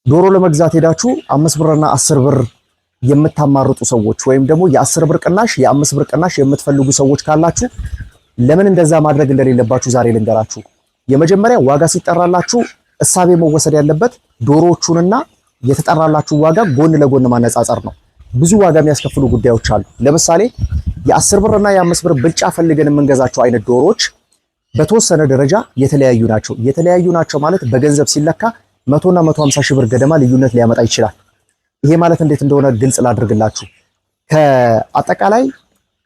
ዶሮ ለመግዛት ሄዳችሁ 5 ብርና 10 ብር የምታማርጡ ሰዎች ወይም ደግሞ የ10 ብር ቅናሽ የ5 ብር ቅናሽ የምትፈልጉ ሰዎች ካላችሁ ለምን እንደዛ ማድረግ እንደሌለባችሁ ዛሬ ልንገራችሁ። የመጀመሪያ ዋጋ ሲጠራላችሁ እሳቤ መወሰድ ያለበት ዶሮዎቹንና የተጠራላችሁ ዋጋ ጎን ለጎን ማነጻጸር ነው። ብዙ ዋጋ የሚያስከፍሉ ጉዳዮች አሉ። ለምሳሌ የ10 ብርና የ5 ብር ብልጫ ፈልገን የምንገዛቸው አይነት ዶሮዎች በተወሰነ ደረጃ የተለያዩ ናቸው። የተለያዩ ናቸው ማለት በገንዘብ ሲለካ 100 እና 150 ሺህ ብር ገደማ ልዩነት ሊያመጣ ይችላል። ይሄ ማለት እንዴት እንደሆነ ግልጽ ላድርግላችሁ። ከአጠቃላይ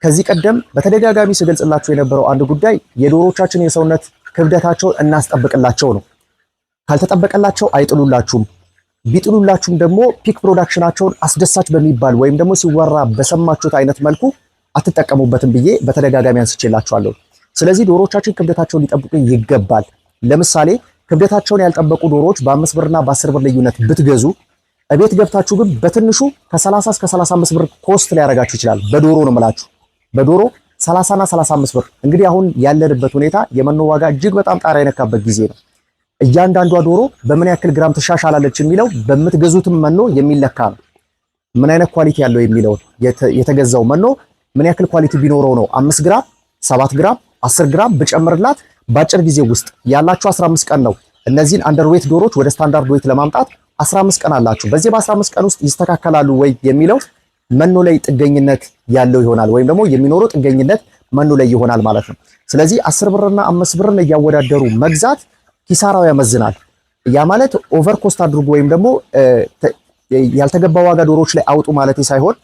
ከዚህ ቀደም በተደጋጋሚ ስገልጽላችሁ የነበረው አንድ ጉዳይ የዶሮቻችን የሰውነት ክብደታቸውን እናስጠብቅላቸው ነው። ካልተጠበቀላቸው አይጥሉላችሁም። ቢጥሉላችሁም ደግሞ ፒክ ፕሮዳክሽናቸውን አስደሳች በሚባል ወይም ደግሞ ሲወራ በሰማችሁት አይነት መልኩ አትጠቀሙበትም ብዬ በተደጋጋሚ አንስቼላችኋለሁ። ስለዚህ ዶሮቻችን ክብደታቸውን ሊጠብቁ ይገባል። ለምሳሌ ክብደታቸውን ያልጠበቁ ዶሮዎች በ5 ብርና በ10 ብር ልዩነት ብትገዙ እቤት ገብታችሁ ግን በትንሹ ከ30 እስከ 35 ብር ኮስት ሊያደርጋችሁ ይችላል። በዶሮ ነው የምላችሁ፣ በዶሮ 30 እና 35 ብር። እንግዲህ አሁን ያለንበት ሁኔታ የመኖ ዋጋ እጅግ በጣም ጣሪያ የነካበት ጊዜ ነው። እያንዳንዷ ዶሮ በምን ያክል ግራም ትሻሻላለች የሚለው በምትገዙትም መኖ የሚለካ ነው። ምን አይነት ኳሊቲ ያለው የሚለው የተገዛው መኖ ምን ያክል ኳሊቲ ቢኖረው ነው 5 ግራም 7 ግራም 10 ግራም ብጨምርላት በአጭር ጊዜ ውስጥ ያላችሁ 15 ቀን ነው። እነዚህን አንደርዌት ዶሮች ወደ ስታንዳርድ ዌት ለማምጣት 15 ቀን አላችሁ። በዚህ በ15 ቀን ውስጥ ይስተካከላሉ ወይ የሚለው መኖ ላይ ጥገኝነት ያለው ይሆናል፣ ወይም ደግሞ የሚኖረው ጥገኝነት መኖ ላይ ይሆናል ማለት ነው። ስለዚህ 10 ብርና 5 ብርን እያወዳደሩ መግዛት ኪሳራው ያመዝናል። ያ ማለት ኦቨር ኮስት አድርጎ ወይም ደግሞ ያልተገባ ዋጋ ዶሮዎች ላይ አውጡ ማለት ሳይሆን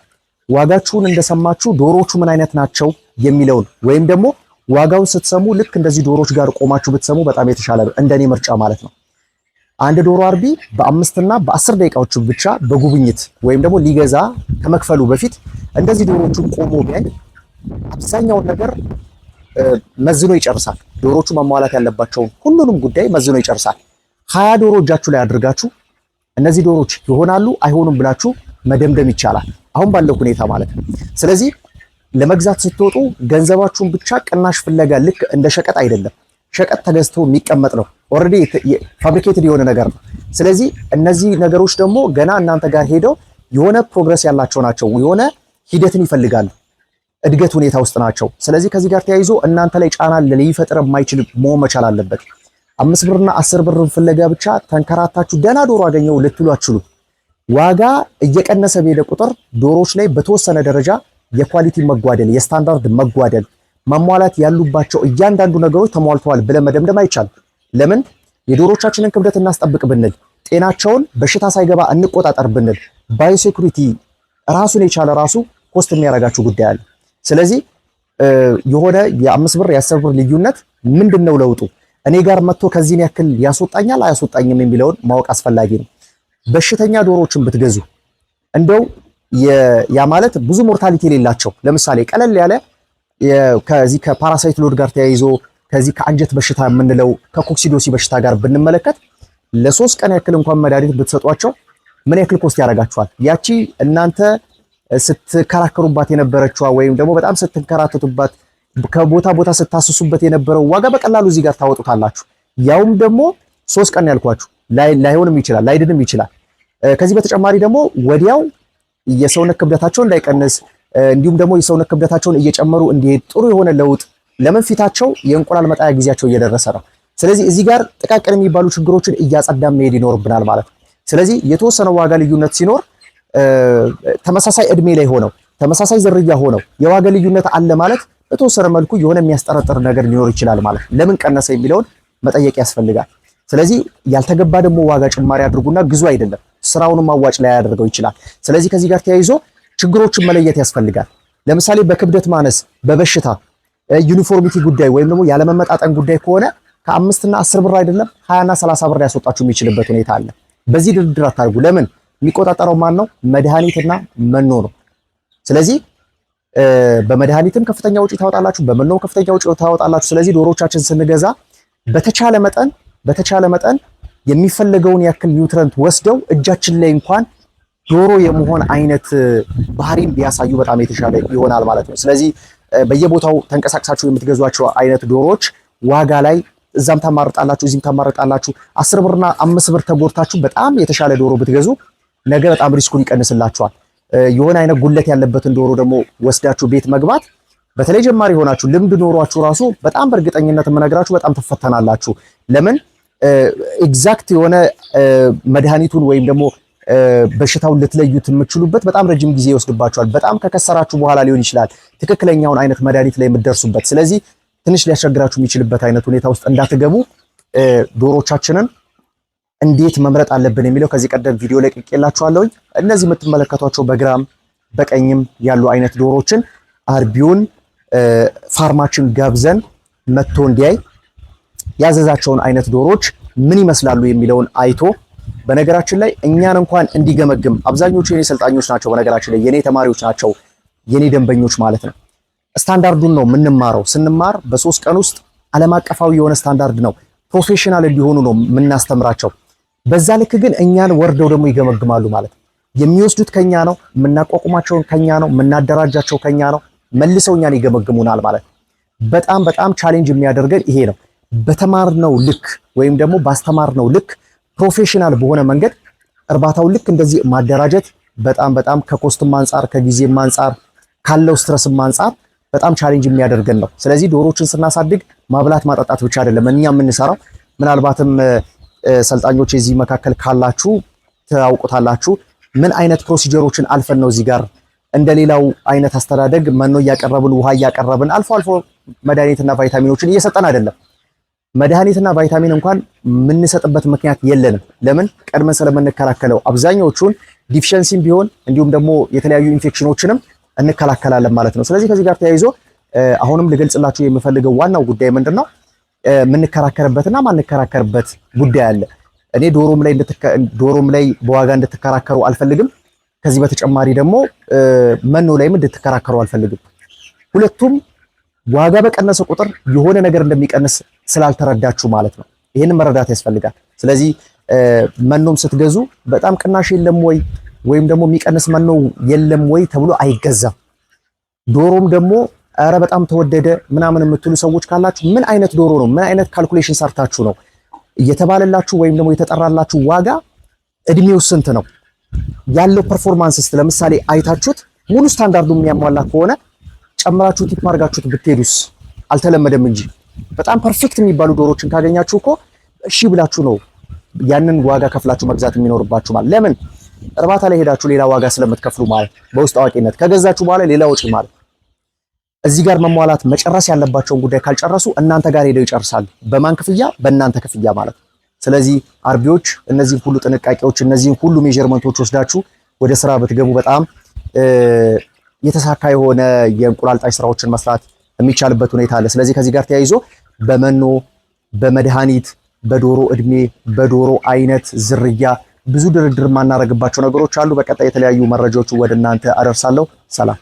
ዋጋችሁን እንደሰማችሁ ዶሮቹ ምን አይነት ናቸው የሚለውን ወይም ደግሞ ዋጋውን ስትሰሙ ልክ እንደዚህ ዶሮች ጋር ቆማችሁ ብትሰሙ በጣም የተሻለ ነው፣ እንደኔ ምርጫ ማለት ነው። አንድ ዶሮ አርቢ በ5 እና በ10 ደቂቃዎች ብቻ በጉብኝት ወይም ደግሞ ሊገዛ ከመክፈሉ በፊት እንደዚህ ዶሮቹን ቆሞ ቢያይ አብዛኛውን ነገር መዝኖ ይጨርሳል። ዶሮቹ ማሟላት ያለባቸውን ሁሉንም ጉዳይ መዝኖ ይጨርሳል። 20 ዶሮ እጃችሁ ላይ አድርጋችሁ እነዚህ ዶሮች ይሆናሉ አይሆኑም ብላችሁ መደምደም ይቻላል፣ አሁን ባለው ሁኔታ ማለት ነው። ስለዚህ ለመግዛት ስትወጡ ገንዘባችሁን ብቻ ቅናሽ ፍለጋ ልክ እንደ ሸቀጥ አይደለም። ሸቀጥ ተገዝቶ የሚቀመጥ ነው። ኦልሬዲ ፋብሪኬትድ የሆነ ነገር ነው። ስለዚህ እነዚህ ነገሮች ደግሞ ገና እናንተ ጋር ሄደው የሆነ ፕሮግረስ ያላቸው ናቸው። የሆነ ሂደትን ይፈልጋሉ። እድገት ሁኔታ ውስጥ ናቸው። ስለዚህ ከዚህ ጋር ተያይዞ እናንተ ላይ ጫና ሊፈጥር የማይችል መሆን መቻል አለበት። 5 ብርና 10 ብር ፍለጋ ብቻ ተንከራታችሁ ደህና ዶሮ አገኘው ልትሉ አትችሉ። ዋጋ እየቀነሰ በሄደ ቁጥር ዶሮዎች ላይ በተወሰነ ደረጃ የኳሊቲ መጓደል፣ የስታንዳርድ መጓደል፣ ማሟላት ያሉባቸው እያንዳንዱ ነገሮች ተሟልተዋል ብለን መደምደም አይቻልም። ለምን የዶሮቻችንን ክብደት እናስጠብቅ ብንል፣ ጤናቸውን በሽታ ሳይገባ እንቆጣጠር ብንል፣ ባዮሴኩሪቲ ራሱን የቻለ ራሱ ኮስት የሚያደርጋችሁ ጉዳይ አለ። ስለዚህ የሆነ የ5 ብር የ10 ብር ልዩነት ምንድነው ለውጡ? እኔ ጋር መጥቶ ከዚህን ያክል ያስወጣኛል አያስወጣኝም የሚለውን ማወቅ አስፈላጊ ነው። በሽተኛ ዶሮዎችን ብትገዙ እንደው ያ ማለት ብዙ ሞርታሊቲ የሌላቸው ለምሳሌ ቀለል ያለ ከዚህ ከፓራሳይት ሎድ ጋር ተያይዞ ከዚህ ከአንጀት በሽታ የምንለው ከኮክሲዶሲ በሽታ ጋር ብንመለከት ለ3 ቀን ያክል እንኳን መድኃኒት ብትሰጧቸው ምን ያክል ኮስት ያደርጋቸዋል? ያቺ እናንተ ስትከራከሩባት የነበረችዋ ወይም ደግሞ በጣም ስትንከራተቱባት ከቦታ ቦታ ስታስሱበት የነበረው ዋጋ በቀላሉ እዚህ ጋር ታወጡታላችሁ። ያውም ደግሞ 3 ቀን ያልኳችሁ ላይሆንም ይችላል፣ ላይድንም ይችላል። ከዚህ በተጨማሪ ደግሞ ወዲያው የሰውነት ክብደታቸው እንዳይቀንስ እንዲሁም ደግሞ የሰውነት ክብደታቸውን እየጨመሩ እንዲሄድ ጥሩ የሆነ ለውጥ ለምን ፊታቸው የእንቁላል መጣያ ጊዜያቸው እየደረሰ ነው። ስለዚህ እዚህ ጋር ጥቃቅን የሚባሉ ችግሮችን እያጸዳን መሄድ ይኖርብናል ማለት ነው። ስለዚህ የተወሰነ ዋጋ ልዩነት ሲኖር ተመሳሳይ እድሜ ላይ ሆነው ተመሳሳይ ዝርያ ሆነው የዋጋ ልዩነት አለ ማለት በተወሰነ መልኩ የሆነ የሚያስጠረጥር ነገር ሊኖር ይችላል ማለት ለምን ቀነሰ የሚለውን መጠየቅ ያስፈልጋል። ስለዚህ ያልተገባ ደግሞ ዋጋ ጭማሪ አድርጉና ግዙ አይደለም፣ ስራውንም አዋጭ ላይ ያደርገው ይችላል። ስለዚህ ከዚህ ጋር ተያይዞ ችግሮችን መለየት ያስፈልጋል። ለምሳሌ በክብደት ማነስ፣ በበሽታ ዩኒፎርሚቲ ጉዳይ ወይም ደግሞ ያለመመጣጠን ጉዳይ ከሆነ ከ5 እና 10 ብር አይደለም 20 እና 30 ብር ያስወጣችሁ የሚችልበት ሁኔታ አለ። በዚህ ድርድር አታርጉ። ለምን የሚቆጣጠረው ማን ነው? መድኃኒትና መኖ ነው። ስለዚህ በመድኃኒትም ከፍተኛ ውጪ ታወጣላችሁ፣ በመኖም ከፍተኛ ውጪ ታወጣላችሁ። ስለዚህ ዶሮቻችን ስንገዛ በተቻለ መጠን የሚፈለገውን ያክል ኒውትረንት ወስደው እጃችን ላይ እንኳን ዶሮ የመሆን አይነት ባህሪም ቢያሳዩ በጣም የተሻለ ይሆናል ማለት ነው። ስለዚህ በየቦታው ተንቀሳቅሳችሁ የምትገዟቸው አይነት ዶሮዎች ዋጋ ላይ እዛም ታማርጣላችሁ እዚህም ታማርጣላችሁ። 10 ብርና 5 ብር ተጎድታችሁ በጣም የተሻለ ዶሮ ብትገዙ ነገ በጣም ሪስኩን ይቀንስላችኋል። የሆነ አይነት ጉለት ያለበትን ዶሮ ደግሞ ወስዳችሁ ቤት መግባት በተለይ ጀማሪ ሆናችሁ ልምድ ኖሯችሁ ራሱ በጣም በእርግጠኝነት የምነግራችሁ በጣም ትፈተናላችሁ። ለምን ኤግዛክት የሆነ መድኃኒቱን ወይም ደግሞ በሽታውን ልትለዩት የምትችሉበት በጣም ረጅም ጊዜ ይወስድባችኋል። በጣም ከከሰራችሁ በኋላ ሊሆን ይችላል ትክክለኛውን አይነት መድኃኒት ላይ የምትደርሱበት። ስለዚህ ትንሽ ሊያስቸግራችሁ የሚችልበት አይነት ሁኔታ ውስጥ እንዳትገቡ ዶሮቻችንን እንዴት መምረጥ አለብን የሚለው ከዚህ ቀደም ቪዲዮ ላይ ቀቅላችኋለሁ። እነዚህ የምትመለከቷቸው በግራም በቀኝም ያሉ አይነት ዶሮችን አርቢውን ፋርማችን ጋብዘን መጥቶ እንዲያይ ያዘዛቸውን አይነት ዶሮች ምን ይመስላሉ የሚለውን አይቶ በነገራችን ላይ እኛን እንኳን እንዲገመግም አብዛኞቹ የኔ ሰልጣኞች ናቸው። በነገራችን ላይ የኔ ተማሪዎች ናቸው፣ የኔ ደንበኞች ማለት ነው። ስታንዳርዱን ነው የምንማረው። ስንማር በ3 ቀን ውስጥ ዓለም አቀፋዊ የሆነ ስታንዳርድ ነው ፕሮፌሽናል እንዲሆኑ ነው የምናስተምራቸው። በዛ ልክ ግን እኛን ወርደው ደግሞ ይገመግማሉ ማለት ነው። የሚወስዱት ከኛ ነው፣ የምናቋቁማቸውን ከኛ ነው፣ የምናደራጃቸው ከኛ ነው። መልሰው እኛን ይገመግሙናል ማለት ነው። በጣም በጣም ቻሌንጅ የሚያደርገን ይሄ ነው። በተማርነው ልክ ወይም ደግሞ ባስተማርነው ልክ ፕሮፌሽናል በሆነ መንገድ እርባታው ልክ እንደዚህ ማደራጀት በጣም በጣም ከኮስትም አንፃር ከጊዜም አንፃር ካለው ስትረስም አንፃር በጣም ቻሌንጅ የሚያደርገን ነው። ስለዚህ ዶሮችን ስናሳድግ ማብላት ማጠጣት ብቻ አይደለም እኛ የምንሰራው። ምናልባትም ሰልጣኞች እዚህ መካከል ካላችሁ ታውቁታላችሁ ምን አይነት ፕሮሲጀሮችን አልፈን ነው እዚህ ጋር እንደሌላው አይነት አስተዳደግ መኖ እያቀረብን ውሃ እያቀረብን አልፎ አልፎ መድኃኒትና ቫይታሚኖችን እየሰጠን አይደለም። መድኃኒትና ቫይታሚን እንኳን የምንሰጥበት ምክንያት የለንም። ለምን? ቀድመን ስለምንከላከለው አብዛኛዎቹን ዲፊሸንሲም ቢሆን እንዲሁም ደግሞ የተለያዩ ኢንፌክሽኖችንም እንከላከላለን ማለት ነው። ስለዚህ ከዚህ ጋር ተያይዞ አሁንም ልገልጽላችሁ የምፈልገው ዋናው ጉዳይ ምንድነው? የምንከራከርበትና ማንከራከርበት ጉዳይ አለ። እኔ ዶሮም ላይ በዋጋ እንድትከራከሩ አልፈልግም። ከዚህ በተጨማሪ ደግሞ መኖ ላይም እንድትከራከሩ አልፈልግም። ሁለቱም ዋጋ በቀነሰ ቁጥር የሆነ ነገር እንደሚቀንስ ስላልተረዳችሁ ማለት ነው። ይሄንን መረዳት ያስፈልጋል። ስለዚህ መኖም ስትገዙ በጣም ቅናሽ የለም ወይ ወይም ደግሞ የሚቀንስ መኖ የለም ወይ ተብሎ አይገዛም። ዶሮም ደግሞ ኧረ በጣም ተወደደ ምናምን የምትሉ ሰዎች ካላችሁ ምን አይነት ዶሮ ነው? ምን አይነት ካልኩሌሽን ሰርታችሁ ነው እየተባለላችሁ ወይም ደግሞ የተጠራላችሁ ዋጋ እድሜው ስንት ነው ያለው ፐርፎርማንስስ? ለምሳሌ አይታችሁት ሙሉ ስታንዳርዱን የሚያሟላ ከሆነ ጨምራችሁ ቲፕ ማርጋችሁት ብትሄዱስ? አልተለመደም እንጂ በጣም ፐርፌክት የሚባሉ ዶሮችን ካገኛችሁ እኮ እሺ ብላችሁ ነው ያንን ዋጋ ከፍላችሁ መግዛት የሚኖርባችሁ ማለት። ለምን? እርባታ ላይ ሄዳችሁ ሌላ ዋጋ ስለምትከፍሉ ማለት። በውስጥ አዋቂነት ከገዛችሁ በኋላ ሌላ ወጪ ማለት። እዚህ ጋር መሟላት መጨረስ ያለባቸውን ጉዳይ ካልጨረሱ እናንተ ጋር ሄደው ይጨርሳሉ። በማን ክፍያ? በእናንተ ክፍያ ማለት። ስለዚህ አርቢዎች እነዚህን ሁሉ ጥንቃቄዎች እነዚህን ሁሉ ሜዠርመንቶች ወስዳችሁ ወደ ስራ ብትገቡ በጣም የተሳካ የሆነ የእንቁላል ጣይ ስራዎችን መስራት የሚቻልበት ሁኔታ አለ። ስለዚህ ከዚህ ጋር ተያይዞ በመኖ በመድኃኒት በዶሮ እድሜ በዶሮ አይነት ዝርያ ብዙ ድርድር የማናደርግባቸው ነገሮች አሉ። በቀጣይ የተለያዩ መረጃዎችን ወደ እናንተ አደርሳለሁ። ሰላም።